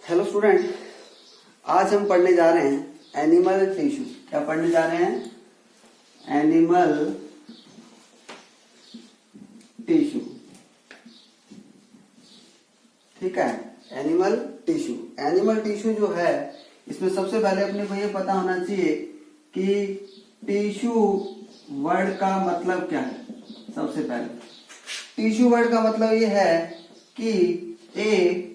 Hello student, आज हम पढ़ने जा रहे हैं एनिमल टिश्यू। क्या पढ़ने जा रहे हैं? Animal tissue. ठीक है, एनिमल टिश्यू। एनिमल टिश्यू जो है, इसमें सबसे पहले अपने को ये पता होना चाहिए कि टिश्यू वर्ड का मतलब क्या है। सबसे पहले टिश्यू वर्ड का मतलब ये है कि a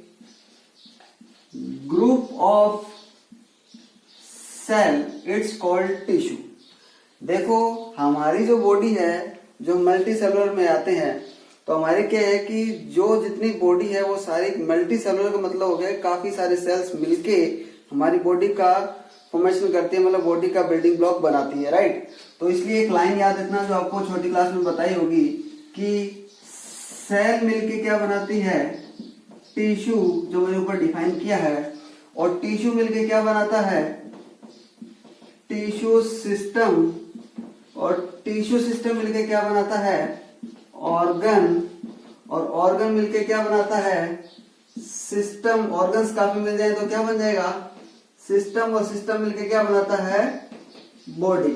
group of cell it's called tissue. देखो, हमारी जो बॉडी है, जो मल्टी सेलुलर में आते हैं, तो हमारे क्या है कि जो जितनी बॉडी है वो सारी मल्टी सेलुलर का मतलब हो गया काफी सारे सेल्स मिलके हमारी बॉडी का फॉर्मेशन करती है, मतलब बॉडी का बिल्डिंग ब्लॉक बनाती है, राइट। तो इसलिए एक लाइन याद रखना जो आपको छोटी क्लास में बताई होगी कि सेल मिलके क्या बनाती है? टिश्यू, जो मैंने ऊपर डिफाइन किया है। और टिश्यू मिलके क्या बनाता है? Tissue system. और टिश्यू सिस्टम मिलके क्या बनाता है? ऑर्गन। और ऑर्गन मिलके क्या बनाता है? सिस्टम। ऑर्गन्स काफी मिल जाए तो क्या बन जाएगा? सिस्टम। और सिस्टम मिलके क्या बनाता है? बॉडी।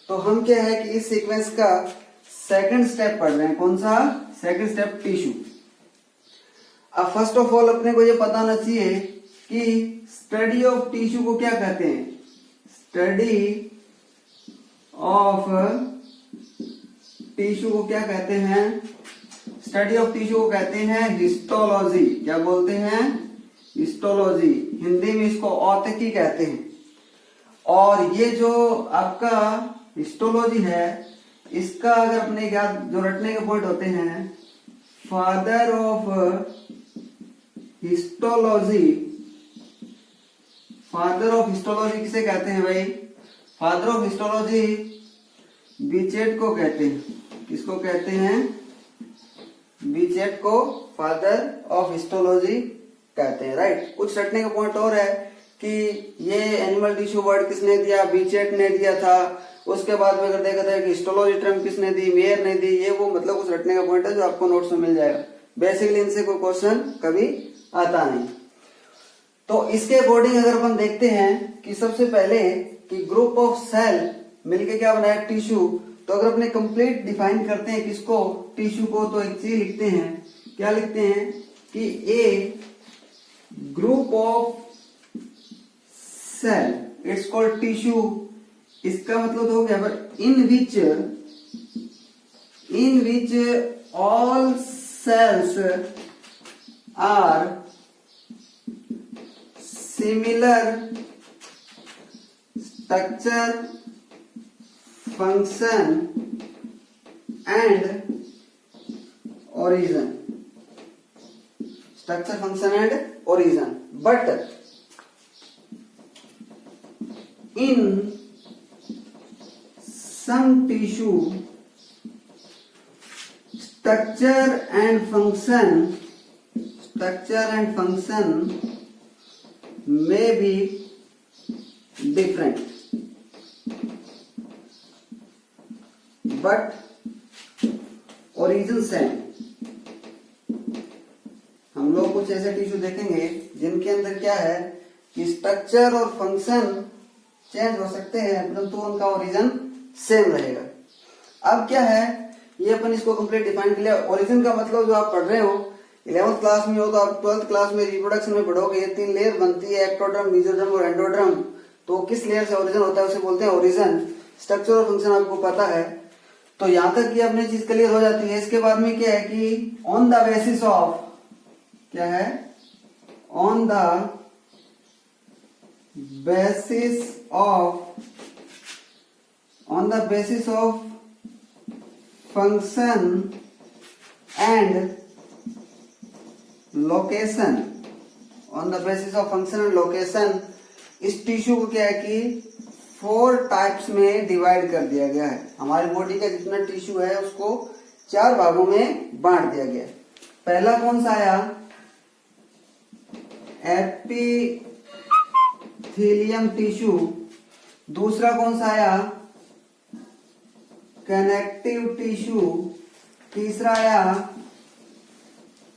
तो हम क्या है कि इस सीक्वेंस का सेकंड स्टेप पढ़ रहे हैं। कौन सा? Second step, tissue. अब फर्स्ट ऑफ ऑल अपने को ये पता होना चाहिए कि स्टडी ऑफ टिश्यू को क्या कहते हैं? स्टडी ऑफ टिश्यू को क्या कहते हैं? स्टडी ऑफ टिश्यू को कहते हैं हिस्टोलॉजी। क्या बोलते हैं? हिस्टोलॉजी। हिंदी में इसको औतकी कहते हैं। और ये जो आपका हिस्टोलॉजी है, इसका अगर अपने याद जो रटने के पॉइंट होते हैं, father of histology. Father of histology किसे कहते हैं भाई? फादर ऑफ हिस्टोलॉजी बीचेट को कहते हैं। किसको कहते हैं? बीचेट को फादर ऑफ हिस्टोलॉजी कहते हैं, राइट। कुछ रटने का पॉइंट और है कि ये एनिमल टिश्यू वर्ड किसने दिया? बीचेट ने दिया था। उसके बाद में अगर देखा जाए कि हिस्टोलॉजी टर्म किसने दी? मेयर ने दी। ये वो मतलब कुछ रटने का पॉइंट है जो आपको नोट्स में मिल जाएगा। बेसिकली इनसे कोई क्वेश्चन कभी आता नहीं। तो इसके अकॉर्डिंग अगर अपन देखते हैं कि सबसे पहले कि ग्रुप ऑफ सेल मिलके क्या बनाया? टिश्यू। तो अगर अपने कंप्लीट डिफाइन करते हैं किसको? टिश्यू को, तो एक चीज लिखते हैं। क्या लिखते हैं? कि a group of cell it's called tissue. इसका मतलब तो हो गया पर in which all cells are similar structure, function and origin. Structure, function and origin. But in some tissue, structure and function may be different, but origin same. हम लोग कुछ ऐसे टिश्यू देखेंगे जिनके अंदर क्या है कि स्ट्रक्चर और फंक्शन चेंज हो सकते हैं, परंतु उनका ओरिजिन सेम रहेगा। अब क्या है, ये अपन इसको कंप्लीट डिफाइन कर लिया। ओरिजिन का मतलब जो आप पढ़ रहे हो 11th क्लास में हो तो आप 12th क्लास में रिप्रोडक्शन में पढ़ोगे। ये 3 लेयर बनती है, एक्टोडर्म, मेसोडर्म और एंडोडर्म। तो किस लेयर से ओरिजिन होता है उसे बोलते हैं ओरिजिन। स्ट्रक्चर और फंक्शन आपको पता है, तो यहां तक ये अपनी चीज क्लियर हो जाती है। इसके बाद में क्या है कि ऑन द बेसिस ऑफ, क्या है? On the basis of function and location. On the basis of function and location, इस टिश्यू को क्या है कि 4 टाइप्स में डिवाइड कर दिया गया है। हमारी बॉडी का जितना टिश्यू है उसको 4 भागों में बांट दिया गया है। पहला कौन सा आया? Epithelium tissue. दूसरा कौन सा आया? Connective tissue. तीसरा आया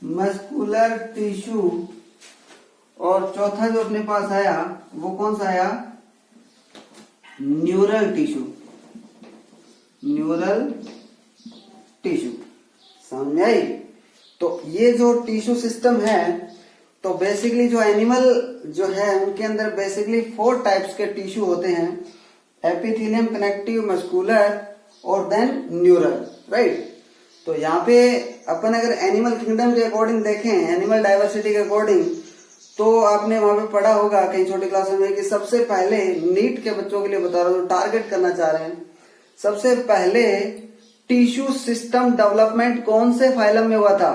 मस्कुलर टिश्यू। और चौथा जो अपने पास आया वो कौन सा आया, न्यूरल टिश्यू। न्यूरल टिश्यू समझ में आई। तो ये जो टिश्यू सिस्टम है, तो बेसिकली जो एनिमल जो है उनके अंदर बेसिकली 4 टाइप्स के टिश्यू होते हैं, एपिथेलियम, कनेक्टिव, मस्कुलर और देन न्यूरल, राइट। तो यहाँ पे अपन अगर एनिमल किंगडम के अकॉर्डिंग देखें, एनिमल डाइवर्सिटी के अकॉर्डिंग, तो आपने वहां पे पढ़ा होगा कहीं छोटी क्लास में कि सबसे पहले, नीट के बच्चों के लिए बता रहा हूँ, टारगेट करना चाह रहे हैं, सबसे पहले टिश्यू सिस्टम डेवलपमेंट कौन से फाइलम में हुआ था।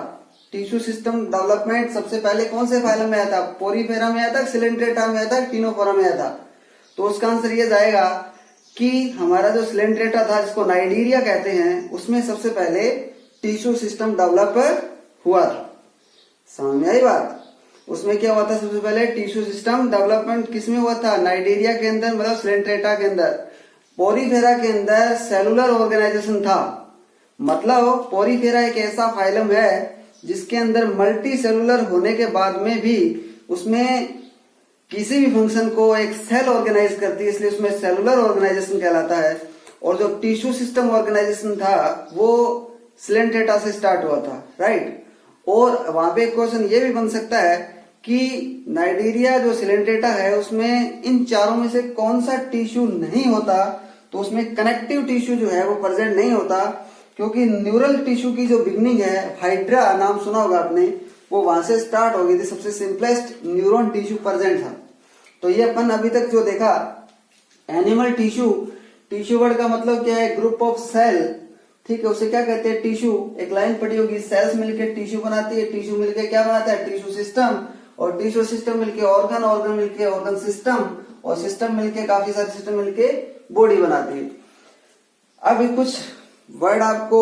टिश्यू सिस्टम डेवलपमेंट सबसे पहले कौन से फाइलम में आया था, पोरीफेरा में आया था, सिलेंट्रेटा में आया था, क्टिनोफोरा में आया था। तो उसका आंसर ये जाएगा कि हमारा जो सिलेंट्रेटा था, जिसको नाइडीरिया कहते हैं, उसमें सबसे पहले टिश्यू सिस्टम डेवलप हुआ था। समझ में आई बात। उसमें क्या हुआ था, सबसे पहले टिश्यू सिस्टम डेवलपमेंट किसमें हुआ था, नाइडीरिया के अंदर, मतलब सिलेंट्रेटा के अंदर। पोरीफेरा के अंदर सेलुलर ऑर्गेनाइजेशन था, मतलब पोरीफेरा एक ऐसा फाइलम है जिसके अंदर मल्टी सेलुलर होने के बाद में भी उसमें किसी भी फंक्शन को एक सेल ऑर्गेनाइज करती है, इसलिए उसमें सेलुलर ऑर्गेनाइजेशन कहलाता है। और जो टिश्यू सिस्टम ऑर्गेनाइजेशन था वो सिलेंट्रेटा से स्टार्ट हुआ था, राइट। और वहां पे एक क्वेश्चन ये भी बन सकता है कि नाइडीरिया जो सिलेंट्रेटा है उसमें इन चारों में से कौन सा टिश्यू नहीं होता, तो उसमें कनेक्टिव टिश्यू जो है वो प्रेजेंट नहीं होता, क्योंकि न्यूरल टिश्यू की जो बिगनिंग है, हाइड्रा नाम सुना होगा आपने, वो वहां से स्टार्ट हो गई थी, सबसे सिंपलेस्ट न्यूरॉन टिश्यू प्रेजेंट था। तो ये अपन अभी तक जो देखा एनिमल टिश्यू, टिश्यू वर्ड का मतलब क्या है, ग्रुप ऑफ सेल, ठीक है, उसे क्या कहते हैं, टिश्यू। एक लाइन पड़ी होगी, सेल्स मिलकर टिश्यू बनाती है, टिश्यू मिलकर क्या बनाता है, टिश्यू सिस्टम, और टिश्यू सिस्टम मिलके ऑर्गन, ऑर्गन मिलके ऑर्गन सिस्टम, और सिस्टम मिलके काफी सारे सिस्टम मिलके बॉडी बनाती है। अब कुछ वर्ड आपको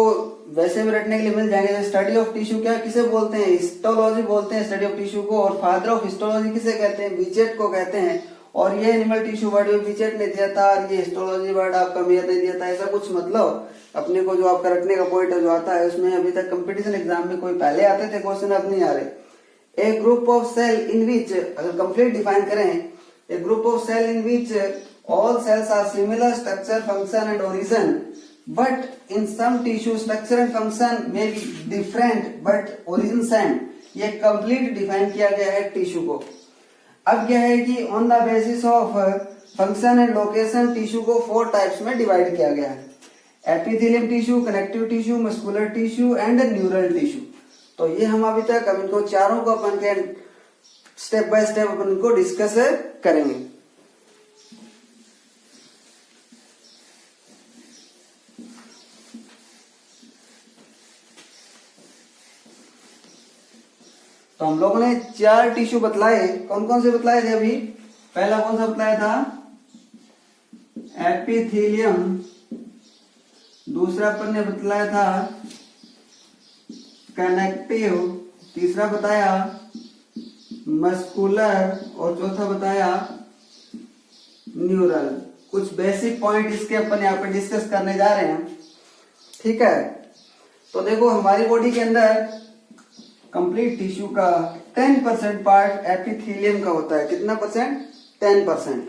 वैसे भी रटने के लिए मिल जाएंगे। स्टडी ऑफ टिश्यू क्या किसे बोलते हैं, हिस्टोलॉजी बोलते हैं स्टडी ऑफ टिश्यू को, और फादर ऑफ हिस्टोलॉजी किसे कहते हैं, बीचेट को कहते हैं। और ये एनिमल टिश्यू वर्ड बीचेट ने दिया था, और ये हिस्टोलॉजी वर्ड आपका मेयर ने दिया था, ऐसा कुछ मतलब अपने को जो आपका रटने का पॉइंट जो आता है उसमें अभी तक कंपटीशन एग्जाम में कोई पहले आते थे क्वेश्चन, अब नहीं आ रहे। A group of cell in which, अगर कंप्लीट डिफाइन करें, a group of cell in which all cells are similar structure, function and origin, but in some tissue structure and function may be different but origin same. ये complete define किया गया है tissue को। अब क्या है कि on the basis of function and location tissue को 4 टाइप्स में डिवाइड किया गया है, epithelium tissue, connective tissue, muscular tissue and neural tissue. तो ये हम अभी तक अब इनको चारों को अपन के स्टेप बाय स्टेप अपन इनको डिस्कस करेंगे। तो हम लोगों ने 4 टिश्यू बतलाए, कौन कौन से बतलाए थे अभी। पहला कौन सा बतलाया था, एपिथेलियम, दूसरा अपन ने बतलाया था कनेक्टिव, तीसरा बताया मस्कुलर, और चौथा बताया न्यूरल। कुछ बेसिक पॉइंट इसके अपन यहाँ पे डिस्कस करने जा रहे हैं, ठीक है। तो देखो हमारी बॉडी के अंदर कंप्लीट टिश्यू का 10% पार्ट एपिथेलियम का होता है। कितना परसेंट, 10%।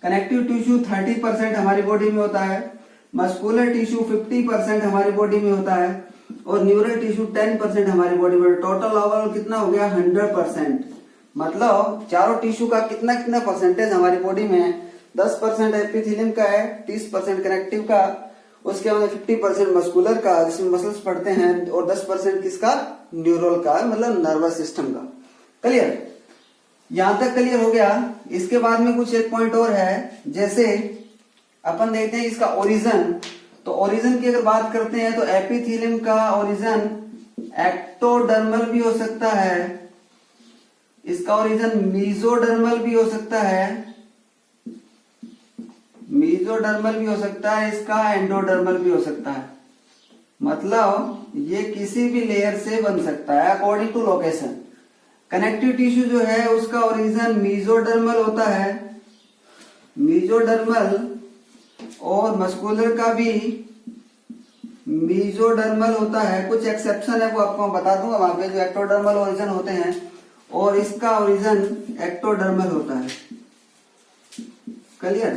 कनेक्टिव टिश्यू 30% हमारी बॉडी में होता है, मस्कुलर टिश्यू 50% हमारी बॉडी में होता है, और न्यूरल टिश्यू 10% हमारी बॉडी में। टोटल ओवरऑल कितना हो गया, 100%। मतलब चारों टिश्यू का कितना कितना परसेंटेज हमारी बॉडी में है, 10% एपिथेलियम का है, 30% कनेक्टिव का, उसके बाद 50% मस्कुलर का जिसमें मसल्स पड़ते हैं, और 10% किसका, न्यूरल का, मतलब नर्वस सिस्टम का। क्लियर, यहां तक क्लियर हो गया। इसके बाद में कुछ एक पॉइंट और है, जैसे अपन देखते हैं इसका ओरिजिन। तो ओरिजिन की अगर बात करते हैं तो एपिथेलियम का ओरिजिन एक्टोडर्मल भी हो सकता है, इसका ओरिजिन मीजोडर्मल भी हो सकता है, मीजोडर्मल भी हो सकता है, इसका एंडोडर्मल भी हो सकता है। मतलब ये किसी भी लेयर से बन सकता है according to location. Connective tissue जो है उसका ओरिजिन मीजोडर्मल होता है, मीजोडर्मल, और मस्कुलर का भी मीजोडर्मल होता है। कुछ एक्सेप्शन है वो आपको मैं बता दूंगा, वहां पे जो एक्टोडर्मल ओरिजिन होते हैं और इसका ओरिजिन एक्टोडर्मल होता है। क्लियर?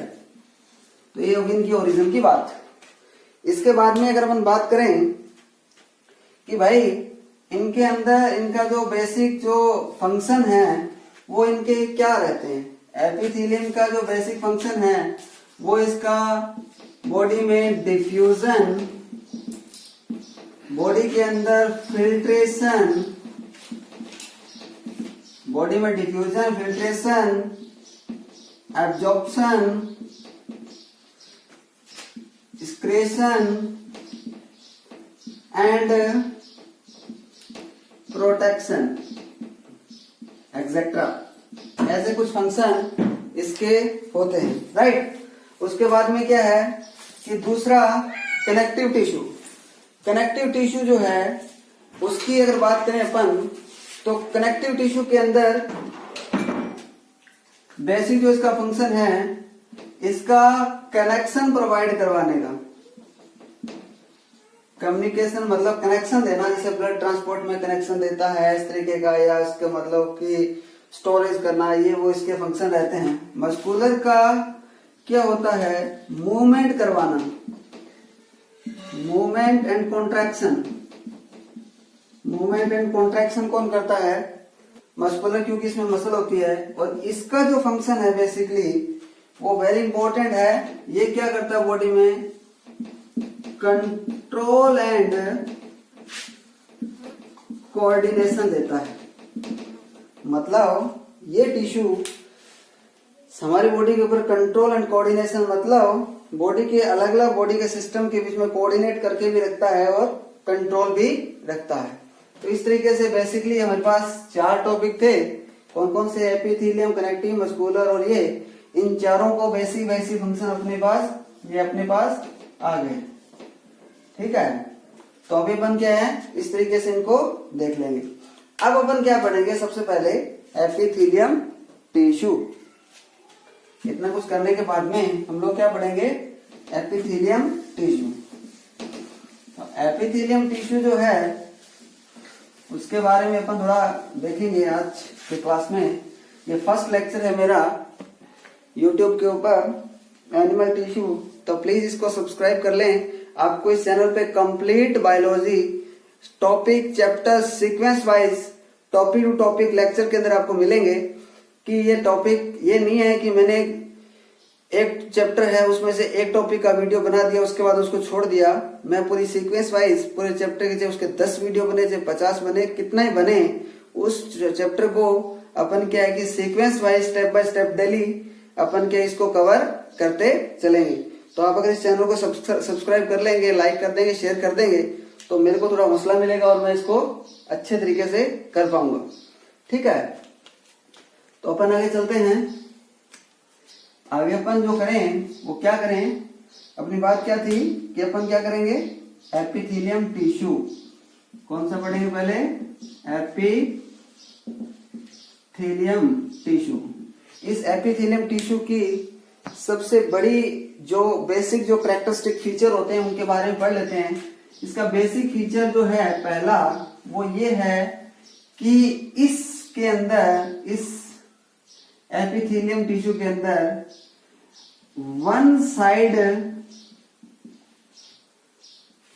तो ये होगी इनकी ओरिजिन की बात। इसके बाद में अगर अपन बात करें कि भाई इनके अंदर इनका जो बेसिक जो फंक्शन है वो इनके क्या रहते हैं। एपिथेलियम का जो बेसिक फंक्शन है वो इसका बॉडी में डिफ्यूजन, बॉडी के अंदर फिल्ट्रेशन, बॉडी में diffusion, filtration, absorption, excretion and protection etcetera, ऐसे कुछ फंक्शन इसके होते हैं। राइट? उसके बाद में क्या है कि दूसरा कनेक्टिव टिश्यू। कनेक्टिव टिश्यू जो है उसकी अगर बात करें अपन तो कनेक्टिव टिश्यू के अंदर बेसिक जो इसका फंक्शन है इसका कनेक्शन प्रोवाइड करवाने का। कम्युनिकेशन मतलब कनेक्शन देना, जैसे ब्लड ट्रांसपोर्ट में कनेक्शन देता है इस तरीके का, या इसका मतलब कि स्टोरेज करना, ये वो इसके फंक्शन रहते हैं। मस्कुलर का क्या होता है? मूवमेंट करवाना, movement and contraction. Movement and contraction कौन करता है? मस्कुलर, क्योंकि इसमें मसल होती है। और इसका जो फंक्शन है बेसिकली वो वेरी इंपॉर्टेंट है। ये क्या करता है बॉडी में? कंट्रोल एंड कोऑर्डिनेशन देता है। मतलब ये टिश्यू हमारी बॉडी के ऊपर कंट्रोल एंड कोऑर्डिनेशन, मतलब बॉडी के अलग अलग बॉडी के सिस्टम के बीच में कोऑर्डिनेट करके भी रखता है और कंट्रोल भी रखता है। तो इस तरीके से बेसिकली हमारे पास 4 टॉपिक थे। कौन कौन से? एपिथेलियम, कनेक्टिव, मस्कुलर और ये। इन चारों को बेसिक फंक्शन अपने पास आ गए। ठीक है? तो अभी अपन क्या है इस तरीके से इनको देख लेंगे। अब अपन क्या पढ़ेंगे? सबसे पहले एपिथेलियम टिश्यू। इतना कुछ करने के बाद में हम लोग क्या पढ़ेंगे? Epithelium tissue. एपिथेलियम टिश्यू जो है उसके बारे में अपन थोड़ा देखेंगे आज के क्लास में। ये फर्स्ट लेक्चर है मेरा YouTube के ऊपर एनिमल टिश्यू, तो प्लीज इसको सब्सक्राइब कर लें। आपको इस चैनल पे complete biology topic, chapter, sequence wise topic to topic lecture के अंदर आपको मिलेंगे। कि ये टॉपिक ये नहीं है कि मैंने एक चैप्टर है उसमें से एक टॉपिक का वीडियो बना दिया उसके बाद उसको छोड़ दिया। मैं पूरी सीक्वेंस वाइज पूरे चैप्टर के, चाहे उसके 10 वीडियो बने, चाहे 50 बने, कितना ही बने, उस चैप्टर को अपन क्या है कि sequence wise step by step daily अपन क्या इसको कवर करते चलेंगे। तो आप अगर इस चैनल को सब्सक्राइब कर लेंगे, लाइक कर देंगे, शेयर कर देंगे तो मेरे को थोड़ा हौसला मिलेगा और मैं इसको अच्छे तरीके से कर पाऊंगा। ठीक है? तो अपन आगे चलते हैं। आगे अपन जो करें वो क्या करें? अपनी बात क्या थी कि अपन क्या करेंगे? Epithelium tissue. कौन सा पढ़ेंगे पहले? Epithelium tissue. इस एपिथेलियम टिश्यू की सबसे बड़ी जो बेसिक जो कैरेक्टरिस्टिक फीचर होते हैं उनके बारे में पढ़ लेते हैं। इसका बेसिक फीचर जो है पहला वो ये है कि इसके अंदर, इस एपिथेलियम टिश्यू के अंदर वन साइड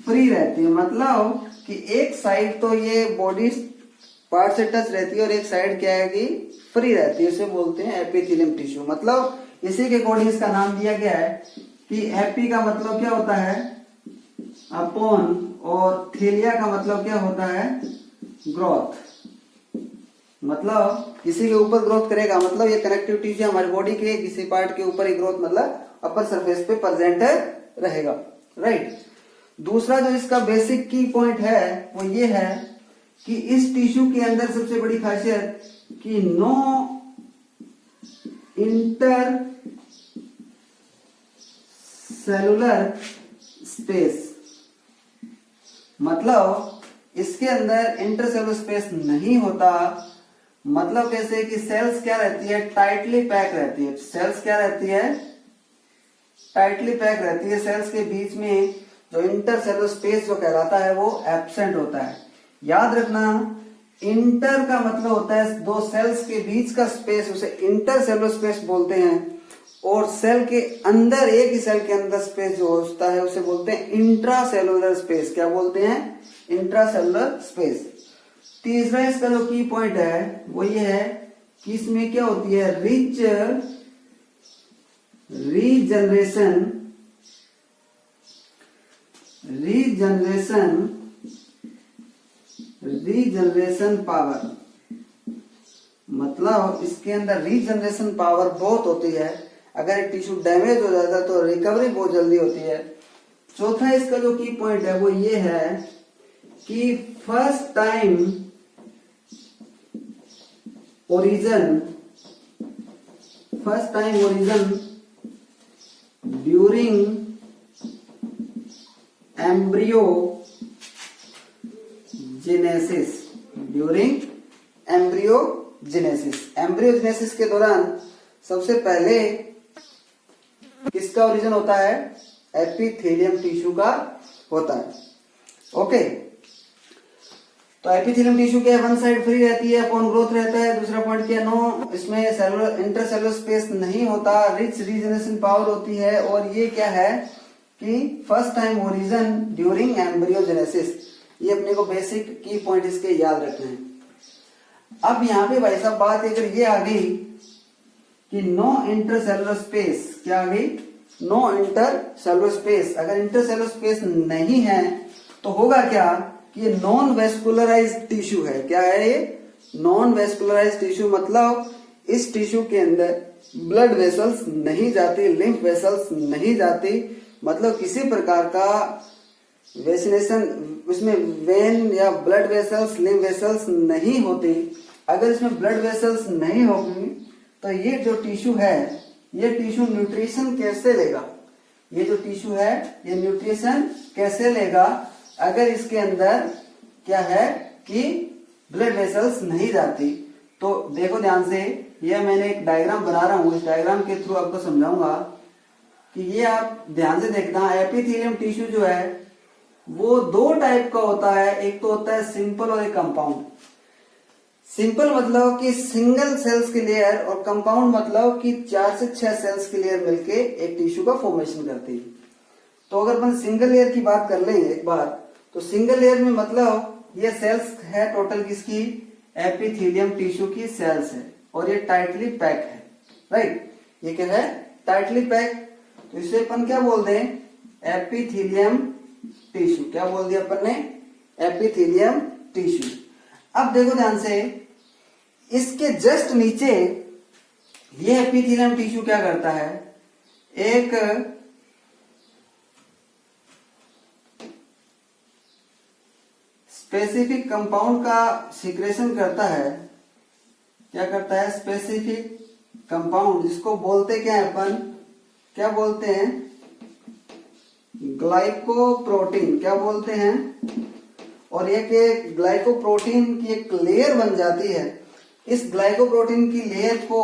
फ्री रहती है। मतलब कि एक साइड तो ये बॉडी पार्ट से टच रहती है और एक साइड क्या है कि फ्री रहती है। इसे बोलते हैं एपिथेलियम टिश्यू। मतलब इसी के अकॉर्डिंग इसका नाम दिया गया है कि एपी का मतलब क्या होता है? अपॉन, और थेलिया का मतलब क्या होता है? ग्रोथ। मतलब किसी के ऊपर ग्रोथ करेगा, मतलब ये कनेक्टिव टिश्यू हमारी बॉडी के किसी पार्ट के ऊपर ही ग्रोथ, मतलब अपर सरफेस पे प्रेजेंट रहेगा। राइट? दूसरा जो इसका बेसिक की पॉइंट है वो ये है कि इस टिश्यू के अंदर सबसे बड़ी खासियत कि नो इंटर सेलुलर स्पेस। मतलब इसके अंदर इंटरसेलुलर स्पेस नहीं होता। मतलब कैसे कि सेल्स क्या रहती है? टाइटली पैक रहती है। सेल्स क्या रहती है? टाइटली पैक रहती है। सेल्स के बीच में जो इंटरसेलुलर स्पेस जो कहलाता है वो एब्सेंट होता है। याद रखना इंटर का मतलब होता है दो सेल्स के बीच का स्पेस, उसे इंटर सेलुलर स्पेस बोलते हैं। और सेल के अंदर, एक ही सेल के अंदर स्पेस जो होता है उसे बोलते हैं इंट्रा सेलुलर स्पेस। क्या बोलते हैं? Intra cellular space. तीसरा इसका जो की पॉइंट है वो ये है कि इसमें क्या होती है, रिच रीजनरेशन पावर। मतलब इसके अंदर रीजनरेशन पावर बहुत होती है। अगर एक टिश्यू डैमेज हो जाता है तो रिकवरी बहुत जल्दी होती है। चौथा इसका जो की पॉइंट है वो ये है कि first time origin during embryogenesis के दौरान सबसे पहले किसका ओरिजिन होता है? एपिथेलियम टिश्यू का होता है। ओके, तो एपिथेलियम टिश्यू क्या है, वन साइड फ्री रहती है, अपॉन ग्रोथ रहता है। दूसरा पॉइंट क्या, नो इसमें सेलुलर इंटरसेलुलर स्पेस नहीं होता, रिच रीजनरेशन पावर होती है। और ये क्या है कि first time origin during embryogenesis. ये अपने को बेसिक की पॉइंट इसके याद रखने हैं। अब यहाँ पे भाई साहब बात अगर ये आ गई कि नो इंटरसेलुलर स्पेस, क्या आ गई? No intercellular space. अगर इंटरसेलुलर स्पेस नहीं है तो होगा क्या कि ये नॉन वेस्कुलराइज्ड टिश्यू है। क्या है ये? Non vascularised tissue. मतलब इस टिश्यू के अंदर ब्लड वेसल्स नहीं जाती, लिम्फ वेसल्स नहीं जाती। मतलब किसी प्रकार का वेसिनेशन इसमें वेन या ब्लड वेसल्स, लिम्फ वेसल्स नहीं होती। अगर इसमें ब्लड वेसल्स नहीं होगी तो ये जो टिश्यू है, ये टिश्यू न्यूट्रिशन कैसे लेगा? ये जो टिश्यू है ये न्यूट्रिशन कैसे लेगा अगर इसके अंदर क्या है कि ब्लड वेसल्स नहीं जाती? तो देखो ध्यान से, ये मैंने एक डायग्राम बना रहा हूं, इस डायग्राम के थ्रू आपको समझाऊंगा कि ये आप ध्यान से देखना। एपिथेलियम टिश्यू जो है वो दो टाइप का होता है, एक तो होता है सिंपल और एक कंपाउंड। सिंपल मतलब कि सिंगल सेल्स की लेयर, और कंपाउंड मतलब कि 4 से 6 सेल्स की लेयर मिलके एक टिश्यू का फॉर्मेशन करती है। तो अगर अपन सिंगल लेयर की बात कर लें एक बार, तो सिंगल लेयर में मतलब ये सेल्स है टोटल किसकी? एपिथेलियम टिश्यू की सेल्स है, और ये टाइटली पैक है, राइट? ये क्या है? Tightly pack. तो इसे अपन क्या बोल दें? Epithelium tissue. क्या बोल दिया अपन ने? Epithelium tissue. अब देखो ध्यान से, इसके जस्ट नीचे ये एपिथेलियम टिश्यू क्या करता है, एक स्पेसिफिक कंपाउंड का सिक्रेशन करता है। क्या करता है? स्पेसिफिक कंपाउंड, जिसको बोलते क्या है अपन? क्या बोलते हैं? ग्लाइकोप्रोटीन। क्या बोलते हैं? और एक ग्लाइकोप्रोटीन की एक लेयर बन जाती है। इस ग्लाइकोप्रोटीन की लेयर को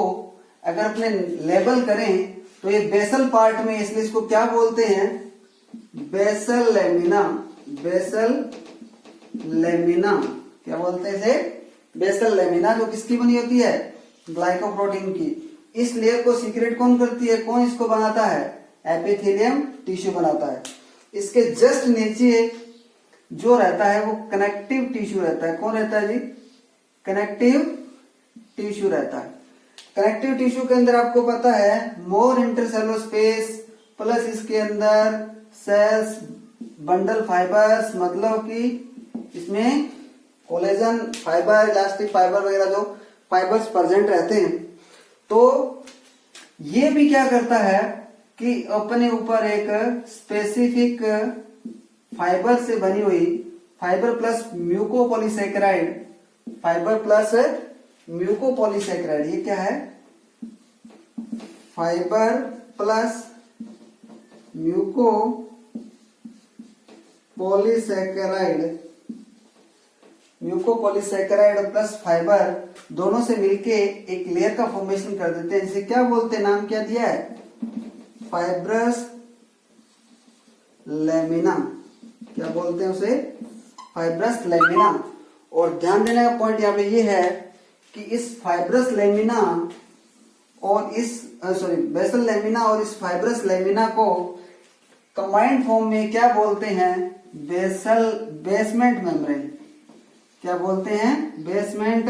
अगर अपने लेबल करें तो ये बेसल पार्ट में, इसलिए इसको क्या बोलते हैं? Basal lamina. बेसल लेमिना क्या बोलते हैं इसे? बेसल लेमिना, जो किसकी बनी होती है? ग्लाइकोप्रोटीन की। इस लेयर को सीक्रेट कौन करती है? कौन इसको बनाता है? एपिथेलियम टिश्यू बनाता है। इसके जस्ट नीचे जो रहता है वो कनेक्टिव टिश्यू रहता है। कौन रहता है जी? कनेक्टिव टिश्यू रहता है। कनेक्टिव टिश्यू के अंदर आपको पता है मोर इंटरसेलुलर स्पेस, प्लस इसके अंदर सेल्स, बंडल फाइबर्स, मतलब कि इसमें कोलेजन फाइबर, इलास्टिक फाइबर वगैरह जो फाइबर्स प्रेजेंट रहते हैं। तो ये भी क्या करता है कि अपने ऊपर एक स्पेसिफिक फाइबर से बनी हुई, fibre plus mucopolysaccharide, fibre plus mucopolysaccharide, ये क्या है? Fibre plus mucopolysaccharide, mucopolysaccharide plus fibre दोनों से मिलके एक लेयर का फॉर्मेशन कर देते हैं, जिसे क्या बोलते हैं? नाम क्या दिया है? Fibrous lamina. क्या बोलते हैं उसे? Fibrous lamina. और ध्यान देने का पॉइंट यहाँ पे ये है कि इस फाइब्रस लेमिना और इस बेसल लेमिना और इस फाइब्रस लेमिना को कंबाइंड फॉर्म में क्या बोलते हैं? Basement membrane. क्या बोलते हैं? Basement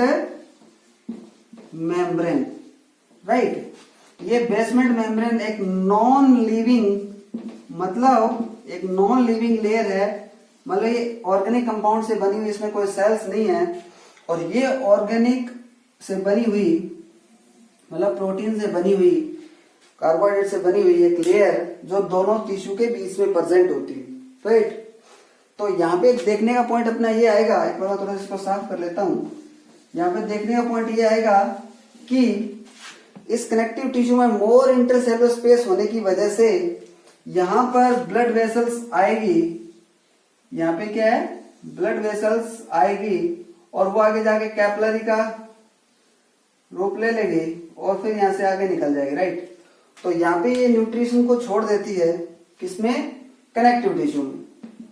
membrane, right. ये बेसमेंट मेम्ब्रेन एक नॉन लिविंग लेयर है, मतलब ये ऑर्गेनिक कंपाउंड से बनी हुई, इसमें कोई सेल्स नहीं है। और ये ऑर्गेनिक से बनी हुई, मतलब प्रोटीन से बनी हुई, कार्बोहाइड्रेट से बनी हुई एक लेयर जो दोनों टिश्यू के बीच में प्रेजेंट होती है, राइट। तो यहाँ पे देखने का पॉइंट अपना ये आएगा, एक बार थोड़ा इसको साफ कर लेता हूं। यहाँ पे देखने का पॉइंट ये आएगा कि इस कनेक्टिव टिश्यू में मोर इंटरसेलुलर स्पेस होने की वजह से यहाँ पर ब्लड वेसल्स आएगी। यहाँ पे क्या है? ब्लड वेसल्स आएगी और वो आगे जाके कैपिलरी का रूप ले लेगी और फिर यहाँ से आगे निकल जाएगी, राइट। तो यहाँ पे ये न्यूट्रिशन को छोड़ देती है, किसमें? कनेक्टिव टिश्यू में।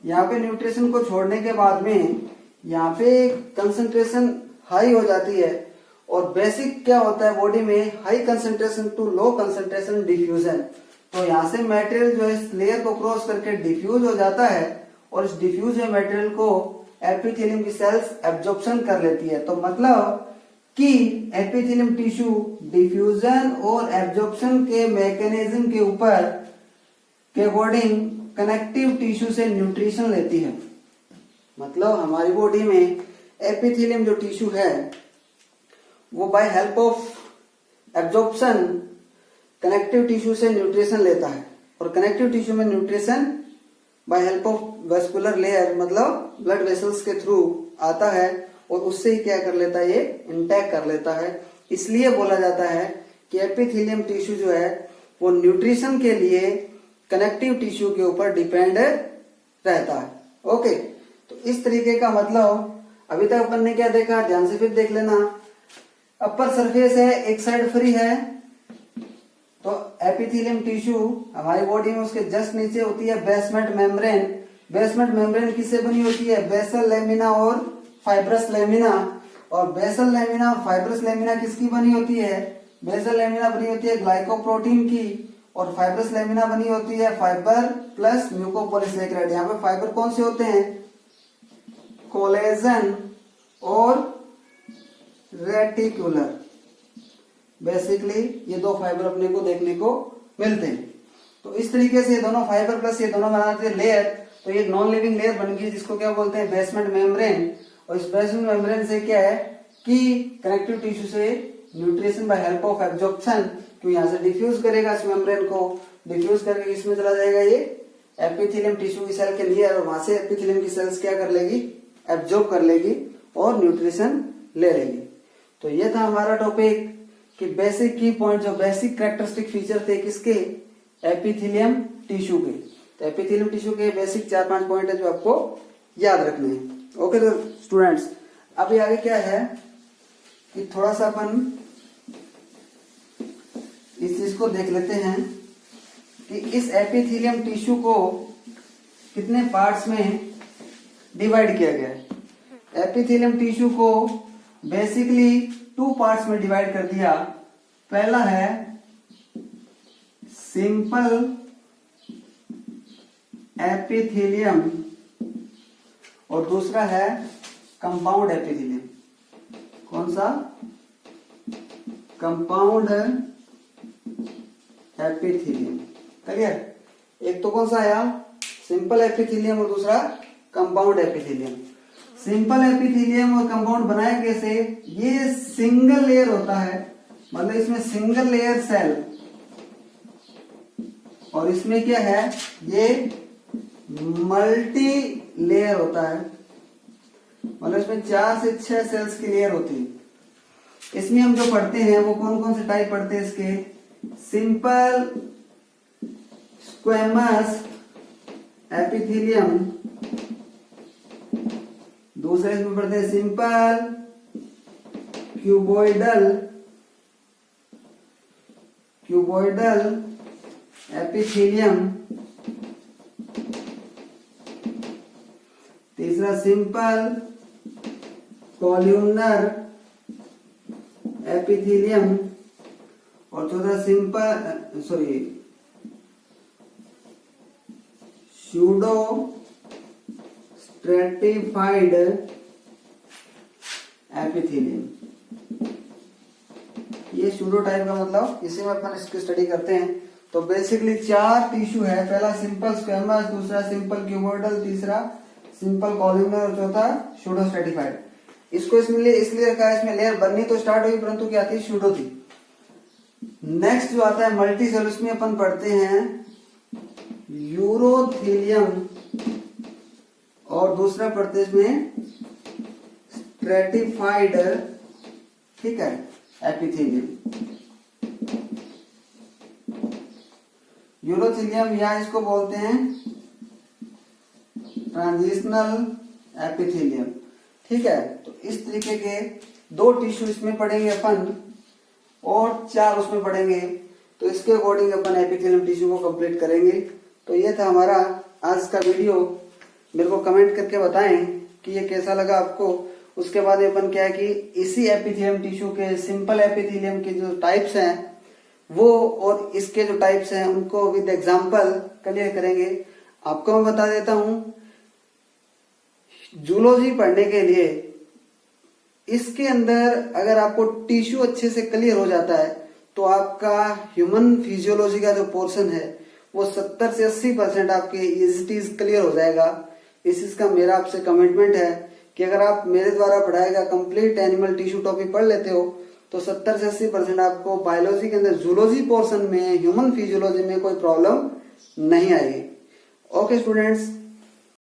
यहाँ पे न्यूट्रिशन को छोड़ने के बाद में यहाँ पे कंसंट्रेशन हाई हो जाती है। और बेसिक क्या होता है बॉडी में? High concentration to low concentration diffusion. तो यहाँ से मटेरियल जो है इस लेयर को क्रॉस करके डिफ्यूज हो जाता है और इस डिफ्यूज मटेरियल को एपिथेलियम की सेल्स एब्जॉर्प्शन कर लेती है। तो मतलब कि एपिथेलियम टिश्यू डिफ्यूजन और एब्जॉर्प्शन के मैकेनिज्म के ऊपर के अकॉर्डिंग कनेक्टिव टिश्यू से न्यूट्रिशन लेती है। मतलब हमारी बॉडी में एपिथेलियम जो टिश्यू है वो by help of absorption connective tissue से न्यूट्रिशन लेता है। और कनेक्टिव टिश्यू में nutrition by help of vascular layer, मतलब ब्लड वेसल्स के थ्रू आता है और उससे ही क्या कर लेता है? ये इंटैक्ट कर लेता है। इसलिए बोला जाता है कि एपिथेलियम टिश्यू जो है वो न्यूट्रिशन के लिए कनेक्टिव टिश्यू के ऊपर डिपेंड रहता है। ओके, तो इस तरीके का मतलब अभी तक अपन ने क्या देखा, ध्यान से फिर देख लेना। अपर सरफेस है, एक साइड फ्री है, तो एपिथेलियम टिश्यू हमारी बॉडी में उसके जस्ट नीचे होती है बेसमेंट मेम्ब्रेन। बेसमेंट मेम्ब्रेन किससे बनी होती है? बेसल लेमिना और फाइब्रस लेमिना। और बेसल लेमिना और फाइब्रस लेमिना किसकी बनी होती है? बेसल लेमिना बनी होती है ग्लाइकोप्रोटीन की और फाइब्रस लेमिना बनी होती है फाइबर प्लस म्यूकोपॉलीसेकेराइड। यहाँ पे फाइबर कौन से होते हैं? कोलेजन और रेटिकुलर। बेसिकली ये दो फाइबर अपने को देखने को मिलते हैं। तो इस तरीके से दोनों फाइबर प्लस ये दोनों बनाते हैं लेयर। तो ये नॉन लिविंग लेयर बन गई जिसको क्या बोलते हैं? Basement membrane. और इस बेसमेंट मेम्ब्रेन से क्या है कि कनेक्टिव टिश्यू से nutrition by help of absorption, क्यों यहाँ से डिफ्यूज करेगा इस मेम्ब्रेन को, डिफ्यूज करके इसमें चला जाएगा ये एपिथेलियम टिश्यू की सेल के लिए, और वहां से एपिथेलियम की सेल्स क्या कर लेगी? एब्जॉर्ब कर लेगी और न्यूट्रिशन ले लेगी। तो ये था हमारा टॉपिक कि बेसिक की पॉइंट, जो बेसिक कैरेक्टरिस्टिक फीचर थे किसके? एपिथेलियम टिश्यू के। तो एपिथेलियम टिश्यू के बेसिक 4-5 पॉइंट है जो आपको याद रखने हैं। ओके तो स्टूडेंट्स, अभी आगे क्या है कि थोड़ा सा अपन इस चीज को देख लेते हैं कि इस एपिथेलियम टिश्यू को कितने पार्ट्स में डिवाइड किया गया है। एपिथेलियम टिश्यू को बेसिकली 2 पार्ट्स में डिवाइड कर दिया। पहला है सिंपल एपिथेलियम और दूसरा है कंपाउंड एपिथेलियम। कौन सा? Compound epithelium. क्लियर? एक तो कौन सा आया? सिंपल एपिथेलियम और दूसरा कंपाउंड एपिथेलियम। सिंपल एपिथेलियम और कंपाउंड बनाया कैसे? ये सिंगल लेयर होता है, मतलब इसमें सिंगल लेयर सेल, और इसमें क्या है? ये मल्टी लेयर होता है, मतलब इसमें 4 से 6 सेल्स की लेयर होती है। इसमें हम जो पढ़ते हैं वो कौन कौन से टाइप पढ़ते हैं इसके? सिंपल स्क्वेमस एपिथेलियम, दूसरे इसमें पढ़ते हैं सिंपल क्यूबॉइडल एपिथेलियम, तीसरा सिंपल कॉल्यूमनर एपिथेलियम और चौथा सूडो स्ट्रेटिफाइड एपिथेलियम। ये सूडो टाइप का मतलब इसी में अपन इसकी स्टडी करते हैं। तो बेसिकली 4 टिश्यू है, पहला सिंपल स्क्वेमस, दूसरा सिंपल क्यूबोइडल, तीसरा सिंपल कॉल्यूमनर और चौथा सूडो स्ट्रेटिफाइड। इसको इसलिए रखा है, इसमें लेयर बननी तो स्टार्ट हुई परंतु क्या थी, सूडो थी। नेक्स्ट जो आता है मल्टी सेल, उसमें अपन पढ़ते हैं यूरोथेलियम और दूसरा पढ़ते हैं इसमें स्ट्रेटिफाइड, ठीक है, एपिथेलियम। यूरोथेलियम या इसको बोलते हैं ट्रांजिशनल एपिथेलियम, ठीक है। तो इस तरीके के 2 टिश्यू इसमें पढ़ेंगे अपन और 4 उसमें पढ़ेंगे। तो इसके अकॉर्डिंग अपन एपिथेलियम टिश्यू को कंप्लीट करेंगे। तो ये था हमारा आज का वीडियो। मेरे को कमेंट करके बताएं कि ये कैसा लगा आपको। उसके बाद अपन क्या है कि इसी एपिथेलियम टिश्यू के सिंपल एपिथेलियम के जो टाइप्स हैं वो और इसके जो टाइप्स हैं उनको विद एग्जांपल क्लियर करेंगे। आपको मैं बता देता हूं, जूलॉजी पढ़ने के लिए इसके अंदर अगर आपको टिश्यू अच्छे से क्लियर हो जाता है तो आपका ह्यूमन फिजियोलॉजी का जो पोर्शन है वो 70 से 80% आपके ईजीटीज क्लियर हो जाएगा। इस चीज का मेरा आपसे कमिटमेंट है कि अगर आप मेरे द्वारा पढ़ाया गया कंप्लीट एनिमल टिश्यू टॉपिक पढ़ लेते हो तो 70 से 80% आपको बायोलॉजी के अंदर जूलॉजी पोर्शन में, ह्यूमन फिजियोलॉजी में कोई प्रॉब्लम नहीं आएगी। Okay students,